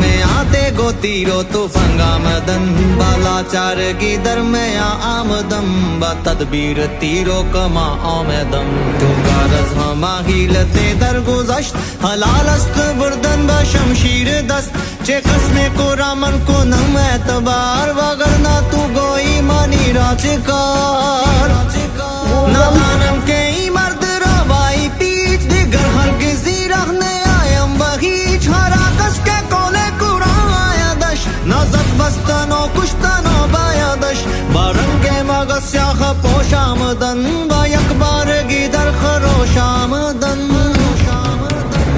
میں آتے گو تیرو طوفان آمدن بالا چار کی درمیاں آمدم با تدبیر تیرو کما آمدم تو غرض ہما حیلت درگذشت حلال است بردن با شمشیر دست چه قسم قرآن کنم اعتبار وگرنہ تو گوئی مانی را چکار نادانم که ای مرد را بائی پیچ دیگر هرگزی رخنه آیم و هیچ هر آکس که قول قرآن آیدش نزد بستن و کشتن و بایدش با رنگ مغز سیاه پوش آمدن با یک بارگی در خروش آمدن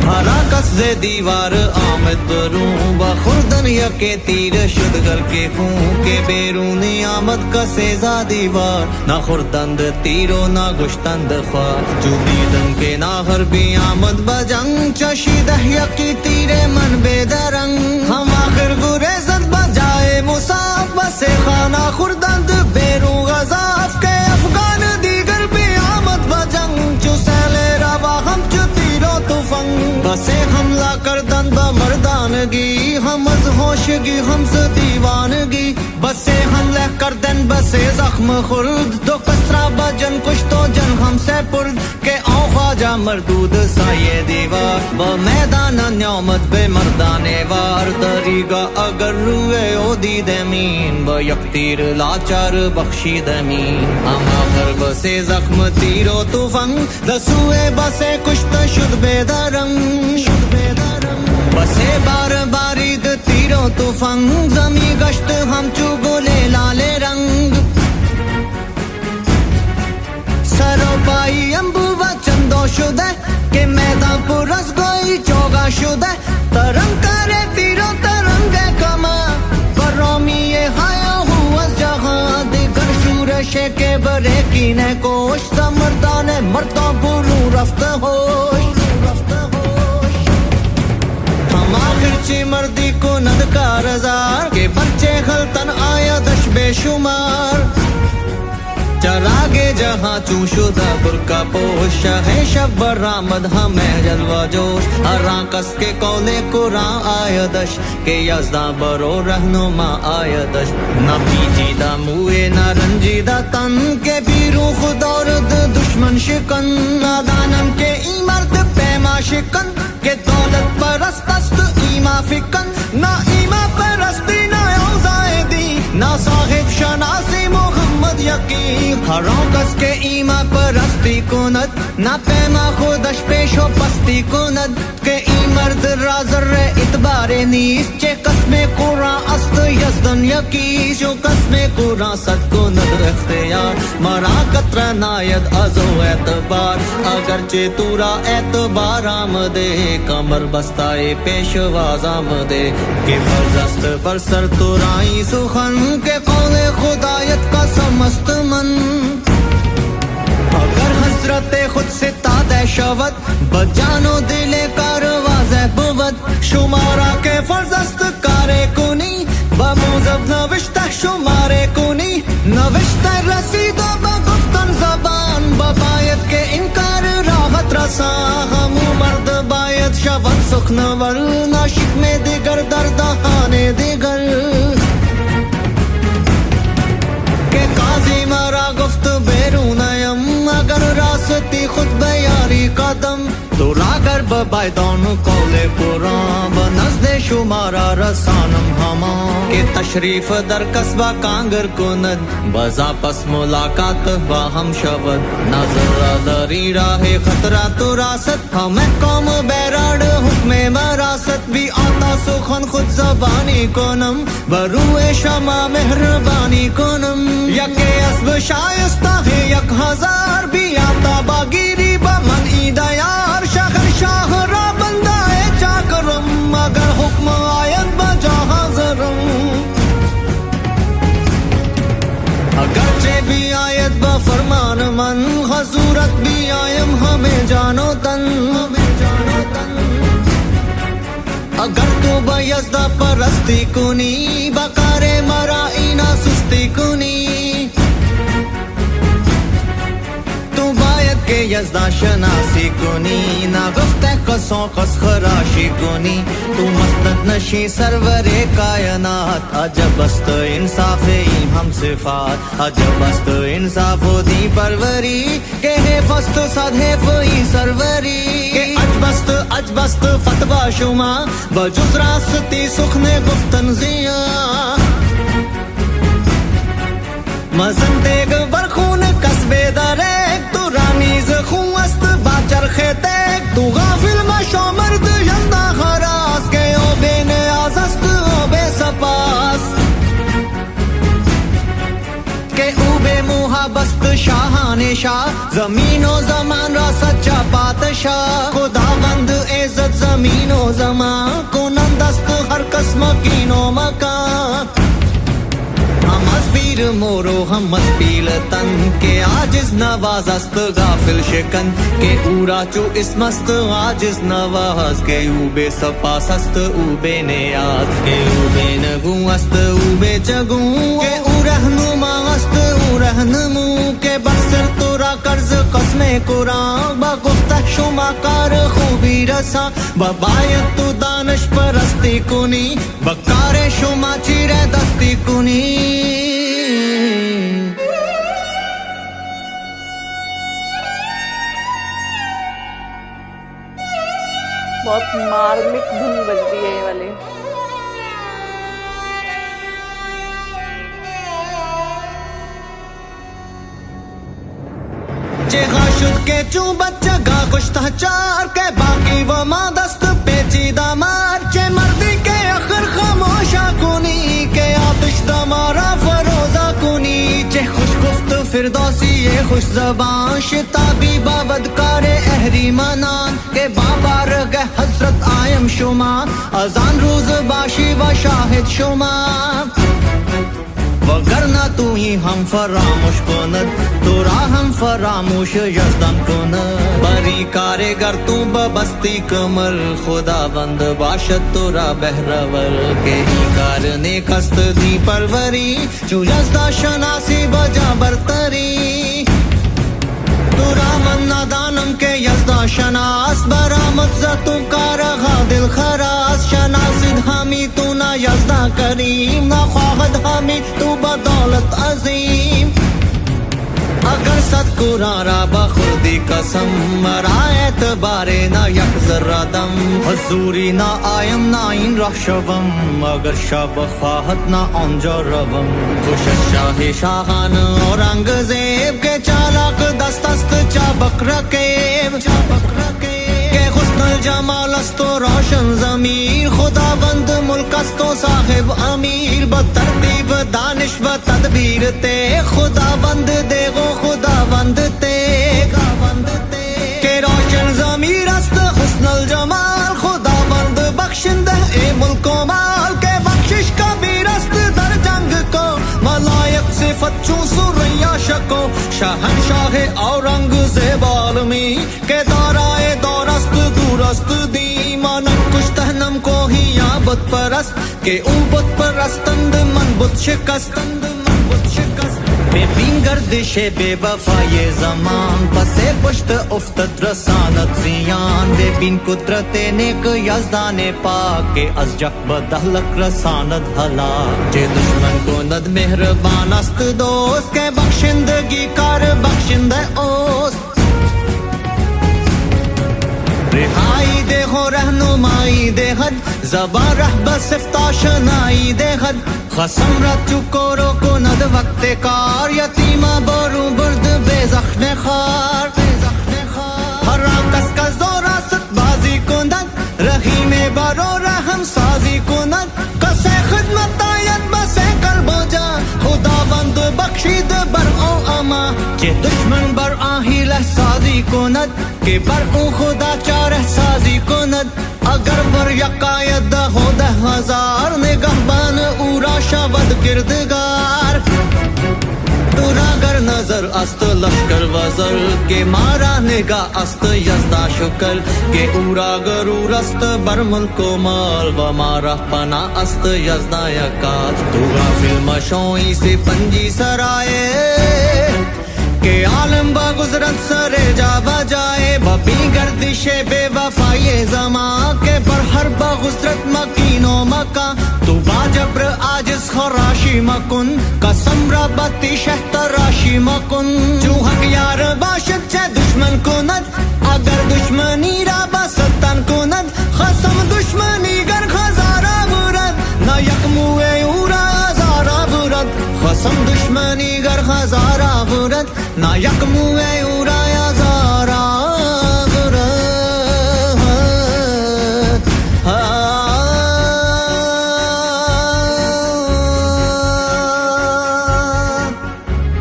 ہر آکس ز دیوار آمد بروں با خوردن یکے تیر شد گر کے خون کے بیرونی آمد کسے زا دیوار نہ خوردند تیرو نہ گشتند خوار جو دیدن کے نہ حربی آمد بجنگ چشیدہ یکی تیر من بے درنگ ہم آخر گریزت بجائے مصاب بسے خانہ خوردند بیرو غذاف کے افغان دیگر بھی آمد بجنگ چو سیلے روا ہم چو تیرو طوفان بسے حملہ کردن بمردانگی ہم از ہوشگی ہم سے دیوانگی بسے حملہ کردن بسے زخم خلد دو کسرا بجن کچھ تو جن ہم سے پرد کہ او خواجہ مردود سایہ دیوار و میدان نیامت بے مردانے وار دریگا اگر روئے او دید امین و یک تیر لاچار بخشید امین ہم آخر بسے زخم تیرو طوفان دسوئے بسے کشت شد بے درنگ بسے بار بارید تیرو طوفان زمی گشت ہم چو گلے لالے رنگ سرو پائی امبو و چندو شدہ کہ میدان پر از گوئی چوگا شدہ ترنگ کرے تیرو ترنگ کما پر رومی حیا ہوا جہاں دیگر شورش کے برے کینے کوش سمردان مردوں بولو رفت ہوش آخر چی مردی کو ندکار ازار کے بچے غلطن آیا دش بے شمار چراغے جہاں چون شدہ برکا پوش ہے شب برآمد ہمیں جلوہ جوش ہر آنکس کے قول قرآن آیا دش کہ یزداں برو رہنما آیا دش نہ پیچیدہ موئے نہ رنجیدہ تن کے بیرو خدارد دشمن شکن نادانم کے ای مرد پیما شکن کہ دولت پرست است ایما فکن نہ ایما پرستی نہ اوزائے دی نہ صاحب شناسی محمد یقین ہر کس کے ایما پرستی کند نہ پیما خودش پیش و پستی کند کہ ای مرد رازر اعتبار نیست چه قسم قرآن است یزدن یکی چو قسم قرآن صد کند اختیار مرا قطر ناید ازو اعتبار اگرچہ تورا اعتبار آمدے کمر بستائے پیشواز آمدے کہ فرض است بر سر تورائی سخن کے قول خدایت کا سمست من اگر حضرت خود سے تادہ شود بجانو دل کار واضح بود شمارا کے فرض است کارے کنی بموزب نوشتہ شمارے کنی نوشتہ رسید و بگفتن زبان ببایت کے انکار راحت رسا ہمو مرد باید شود سخنور ناشک میں دیگر دردہانے دیگر کہ قاضی مرا گفت بیرونیم اگر راستی خود بیاری قدم تو راگر ببایدان قول قرآن بنزد شمارا رسانم ہما کہ تشریف در قصبہ کانگر کند بزا پس ملاقات با ہم شود نظر دری راہ خطرہ تو راست ہمیں قوم بیراڑ حکم مراست بھی آتا سخن خود زبانی کنم بروئے شما مہربانی کنم یک اسب شائستہ ہے 1000 بھی آتا باگیری بمن ایدیار شہر شاہ را بندہ چاکرم اگر حکم آیت بجا حاضرم اگرچہ بھی آیت بفرمان من حضورت بھی آیم ہمیں جانو تن اگر تو بیزدہ پرستی کنی بکار مرائی نہ سستی کنی تو باید که یزدا شناسی کنی نگفته کسوں کس خراشی کنی تو مستند نشی سرور کائنات عجب است انصاف این ہم صفات عجب است انصاف و دی پروری کہ حیف است صد حیف ای سروری کہ عجب است فتوہ شما بجز راستی سخن گفتن زیاں مزن دیگ برخون قصبے دریک تو رامیز خون است باچر خیتیک تو غافل مشو مرد یزدا خراس کہ او بے نیاز است او بے سپاس کہ او بے محبست شاہان شاہ زمین و زمان را سچا پادشاہ خداوند عزت زمین و زمان کنند است ہر قسم کین و مکان ہم ازبیر مورو ہم ازبیل تن کہ عاجز نواز است غافل شکن کہ اورا چو اسمست عاجز نواز کہ او بے سپاس است او بے نیاز کہ او بے نگو است او بے جگو کہ او رہنما است او رہنمو کہ بسر تورا قرض قسم قرآن با گفتہ شما کار خوبی رسا ببایت تو دانش پرستی کنی بکار شما چیرے دستی کنی بہت مارمک دھن بج رہی ہے یہ والی. چیغا شد کے چون بچہ گا کشتہ چار کے باقی وہ ماں دست پیچیدہ مار چے مردی کے اخر خاموشا کنی کے آتش دمارا فروزہ کنی چے خوش گفت فردوسی یہ خوش زبان شتابی باودکار اہری منان کے بابا رگہ حضرت آئم شما اذان روز باشی و شاہد شما وگرنہ تو ہی ہم فراموش کند تو را ہم فراموش یزدان کند بری کارے گر تو ببستی کمر خدا بند باشد تو را بہرور کے ہی کارنے کست دی پروری جو یزدا شناسی بجا برتری تو را من نادانم کے یزدا شناس برامت زتو کارغا دل خراس شناسد ہمی تو نا یزدا کریم نا خواہد ہمی تو بدولت عظیم اگر صد قرآن را بخودی قسم مرا اعتبارے نا یک ذرہ دم حضوری نا آیم نا این رہ شوم اگر شب خواہد نا آنجا روم خوش شاہ شاہان اورنگزیب کے چالاک دست است چابک رکیب کہ حسن الجمال است و روشن ضمیر خداوند ملک است و صاحب امیر بترتیب دانش و تدبیر تے خداوند دیگو خداوند تے کہ روشن ضمیر است حسن الجمال خداوند بخشندہ اے ملک و مال کہ بخشش کبیر است در جنگ کو ملائک صفت چون سریا شکو شہنشاہ اورنگزیب عالمی کہ دارائے دور است دور است دی مانم کشتہ نم کو ہی یا بت پرست کہ او بت پرستند من بت شکستند من بت شکست بے بین گردش بے وفا یہ زمان پسے پشت افتد رسانت زیان بے بین قدرت نیک یزدان پاک کے از جک بدہلک رسانت ہلاک جے دشمن کو ند مہربان است دوست کے بخشندگی کار بخشندہ اوست رہائی دے ہو رہنمائی دے حد زبان رہبہ صفتا شنائی دے حد خسم رت چکو رو کو ند وقت کار یتیمہ بورو برد بے زخم خار حرام کس کا زورا ست بازی کند رحیم برو رحم سازی کند کسے خدمت آیت بسے قلب جا خداوند بخشید بر او اما کہ دشمن بر آہی لحسازی کند کہ بر او خدا چارہ سازی کند اگر بر یقاید ہو 10,000 نگہبان اورا شود گردگار تورا گر نظر است لشکر وزر کہ مارا نگاہ است یزدا شکر کہ اورا غرور است بر ملک و مال و مارا پناہ است یزدا یکات تو غافل مشوئی سے پنجی سرائے کہ عالم بگزرت سرے جا بجائے ببی گردش بے وفائی زمان کے بر ہر بگزرت مکین و مکان تو با جبر عاجز خراشی مکن قسم ربتی شہتر راشی مکن جو حق یار باشد چه دشمن کند اگر دشمنی را بستن کند خسم دشمنی گر خزارا برد نہ یک موے اورا ازارا برد خسم دشمنی گر خزارا برد نہ یک موے اورا ازارا برد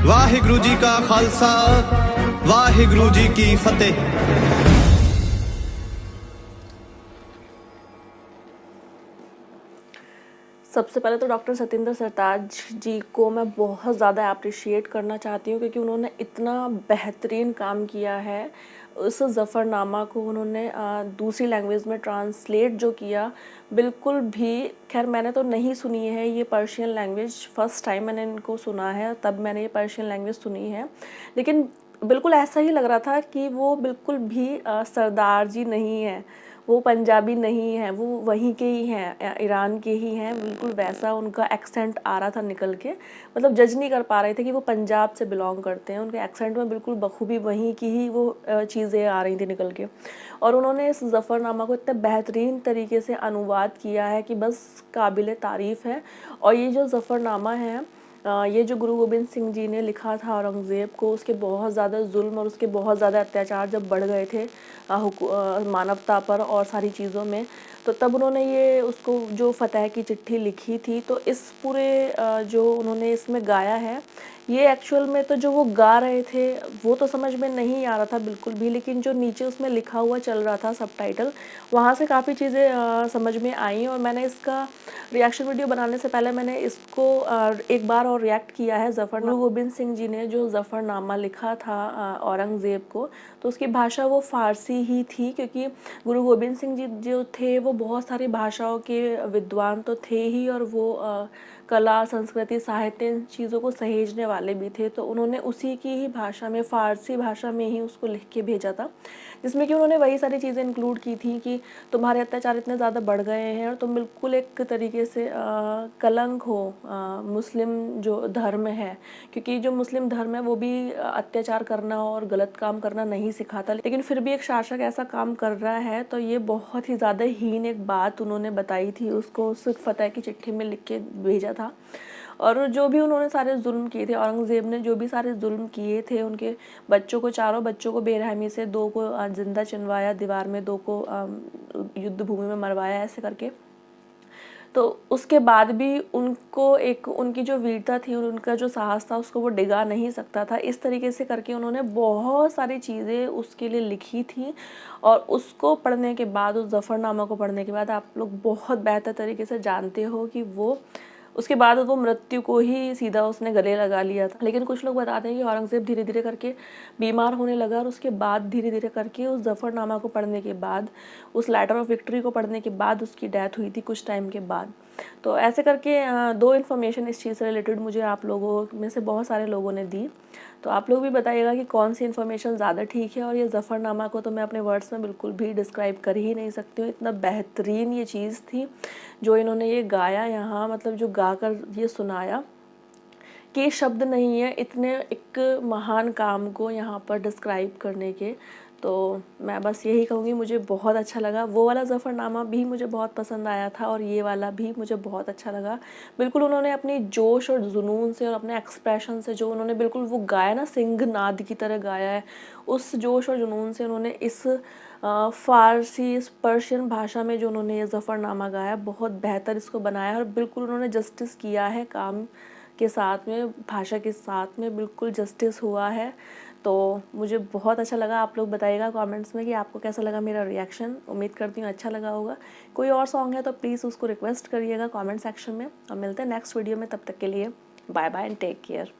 واحگرو جی کا خالصہ واحگرو جی کی فتح. سب سے پہلے تو ڈاکٹر ستیندر سرتاج جی کو میں بہت زیادہ اپریشیٹ کرنا چاہتی ہوں کیونکہ انہوں نے اتنا بہترین کام کیا ہے. اس ظفر نامہ کو انہوں نے دوسری لینگویج میں ٹرانسلیٹ جو کیا بالکل بھی، خیر میں نے تو نہیں سنی ہے یہ پرشین لینگویج، فرسٹ ٹائم میں نے ان کو سنا ہے تب میں نے یہ پرشین لینگویج سنی ہے، لیکن بالکل ایسا ہی لگ رہا تھا کہ وہ بالکل بھی سردار جی نہیں ہیں، وہ پنجابی نہیں ہیں، وہ وہیں کے ہی ہیں، ایران کے ہی ہیں. بالکل ویسا ان کا ایکسنٹ آ رہا تھا نکل کے، مطلب جج نہیں کر پا رہے تھے کہ وہ پنجاب سے بلانگ کرتے ہیں. ان کے ایکسنٹ میں بالکل بخوبی وہیں کی ہی وہ چیزیں آ رہی تھیں نکل کے. اور انہوں نے اس ظفر نامہ کو اتنے بہترین طریقے سے انواد کیا ہے کہ بس قابل تعریف ہے. اور یہ جو ظفر نامہ ہے، یہ جو گرو گوبند سنگھ جی نے لکھا تھا اورنگزیب کو، اس کے بہت زیادہ ظلم اور اس کے بہت زیادہ اتیاچار جب بڑھ گئے تھے مانوتا پر اور ساری چیزوں میں، تو تب انہوں نے یہ اس کو جو فتح کی چٹھی لکھی تھی. تو اس پورے جو انہوں نے اس میں گایا ہے، یہ ایکچول میں تو جو وہ گا رہے تھے وہ تو سمجھ میں نہیں آ رہا تھا بالکل بھی، لیکن جو نیچے اس میں لکھا ہوا چل رہا تھا سب ٹائٹل، وہاں سے کافی چیزیں سمجھ میں آئیں. اور میں نے اس کا ریاکشن ویڈیو بنانے سے پہلے میں نے اس کو ایک بار اور ریاکٹ کیا ہے. گرو گوبند سنگھ جی نے جو ظفر نامہ لکھا تھا اورنگزیب کو، تو اس کی بھاشا وہ فارسی ہی تھی، کیونکہ گرو گوبند سنگھ جی جو تھے وہ بہت ساری بھاشاؤں کے ودوان تو تھے ہی، اور وہ کلا، سنسکرتی، ساہتیہ، ان چیزوں کو سہیجنے والے بھی تھے. تو انہوں نے اسی کی ہی بھاشا میں، فارسی بھاشا میں ہی اس کو لکھ کے بھیجا تھا، جس میں کہ انہوں نے وہی ساری چیزیں انکلوڈ کی تھیں کہ تمہارے اتیاچار اتنے زیادہ بڑھ گئے ہیں اور تم بالکل ایک طریقے سے کلنک ہو مسلم جو دھرم ہے، کیونکہ جو مسلم دھرم ہے وہ بھی اتیاچار کرنا اور غلط کام کرنا نہیں سکھاتا، لیکن پھر بھی ایک شاشک ایسا کام کر رہا ہے. تو یہ بہت ہی زیادہ ہین ایک بات انہوں نے بتائی تھی، اس کو اس فتح کی چٹھی میں لکھ کے بھیجا تھا. اور جو بھی انہوں نے سارے ظلم کیے تھے، اورنگزیب نے جو بھی سارے ظلم کیے تھے، ان کے بچوں کو، چاروں بچوں کو بے رحمی سے، 2 کو زندہ چنوایا دیوار میں، 2 کو یدھ بھومی میں مروایا، ایسے کر کے. تو اس کے بعد بھی ان کو ایک ان کی جو ویرتا تھی اور ان کا جو ساہس تھا، اس کو وہ ڈگا نہیں سکتا تھا. اس طریقے سے کر کے انہوں نے بہت ساری چیزیں اس کے لیے لکھی تھیں. اور اس کو پڑھنے کے بعد، اس ظفر نامہ کو پڑھنے کے بعد آپ لوگ بہت بہتر طریقے سے جانتے ہو کہ وہ اس کے بعد وہ مرتیو کو ہی سیدھا اس نے گلے لگا لیا تھا. لیکن کچھ لوگ بتاتے ہیں کہ اورنگزیب دھیرے دھیرے کر کے بیمار ہونے لگا، اور اس کے بعد دھیرے دھیرے کر کے اس ظفر نامہ کو پڑھنے کے بعد، اس لیٹر آف وکٹری کو پڑھنے کے بعد اس کی ڈیتھ ہوئی تھی کچھ ٹائم کے بعد. تو ایسے کر کے 2 انفارمیشن اس چیز سے ریلیٹڈ مجھے آپ لوگوں میں سے بہت سارے لوگوں نے دی. تو آپ لوگ بھی بتائیے گا کہ کون سی انفارمیشن زیادہ ٹھیک ہے. اور یہ ظفر نامہ کو تو میں اپنے ورڈز میں بالکل بھی ڈسکرائب کر ہی نہیں سکتی ہوں، اتنا بہترین یہ چیز تھی جو انہوں نے یہ گایا یہاں، مطلب جو گا کر یہ سنایا کہ شبد نہیں ہے اتنے ایک مہان کام کو یہاں پر ڈسکرائب کرنے کے. تو میں بس یہی کہوں گی، مجھے بہت اچھا لگا. وہ والا ظفر نامہ بھی مجھے بہت پسند آیا تھا، اور یہ والا بھی مجھے بہت اچھا لگا. بالکل انہوں نے اپنی جوش اور جنون سے اور اپنے ایکسپریشن سے جو انہوں نے بالکل وہ گایا نا، سنگھ ناد کی طرح گایا ہے، اس جوش اور جنون سے انہوں نے اس فارسی، اس پرشین بھاشا میں جو انہوں نے یہ ظفر نامہ گایا، بہت بہتر اس کو بنایا. اور بالکل انہوں نے جسٹس کیا ہے کام کے ساتھ میں، بھاشا کے ساتھ میں بالکل جسٹس ہوا ہے. تو مجھے بہت اچھا لگا. آپ لوگ بتائیے گا کامنٹس میں کہ آپ کو کیسا لگا میرا ریاکشن. امید کرتی ہوں اچھا لگا ہوگا. کوئی اور سانگ ہے تو پلیز اس کو ریکویسٹ کریے گا کامنٹ سیکشن میں. اور ملتے ہیں نیکسٹ ویڈیو میں، تب تک کے لیے bye bye and take care.